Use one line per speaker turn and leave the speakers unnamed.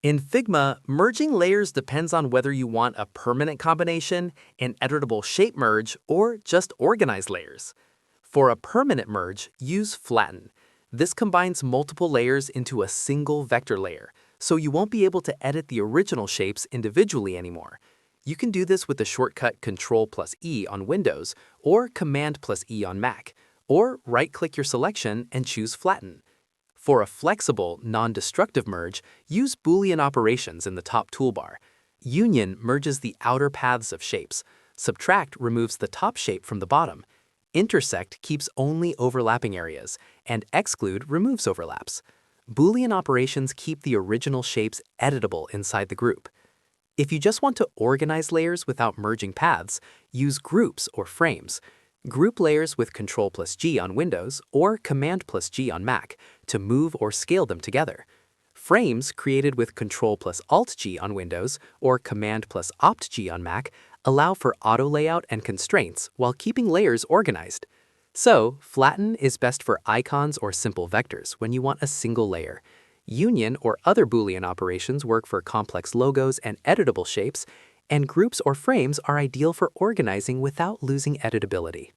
In Figma, merging layers depends on whether you want a permanent combination, an editable shape merge, or just organize layers. For a permanent merge, use Flatten. This combines multiple layers into a single vector layer, so you won't be able to edit the original shapes individually anymore. You can do this with the shortcut Ctrl+E on Windows or Command+E on Mac, or right-click your selection and choose Flatten. For a flexible, non-destructive merge, use Boolean operations in the top toolbar. Union merges the outer paths of shapes. Subtract removes the top shape from the bottom. Intersect keeps only overlapping areas, and exclude removes overlaps. Boolean operations keep the original shapes editable inside the group. If you just want to organize layers without merging paths, use groups or frames. Group layers with Ctrl+G on Windows or Command+G on Mac to move or scale them together. Frames created with Ctrl+Alt+G on Windows or Command+Opt+G on Mac allow for auto layout and constraints while keeping layers organized. So, Flatten is best for icons or simple vectors when you want a single layer. Union or other Boolean operations work for complex logos and editable shapes, and groups or frames are ideal for organizing without losing editability.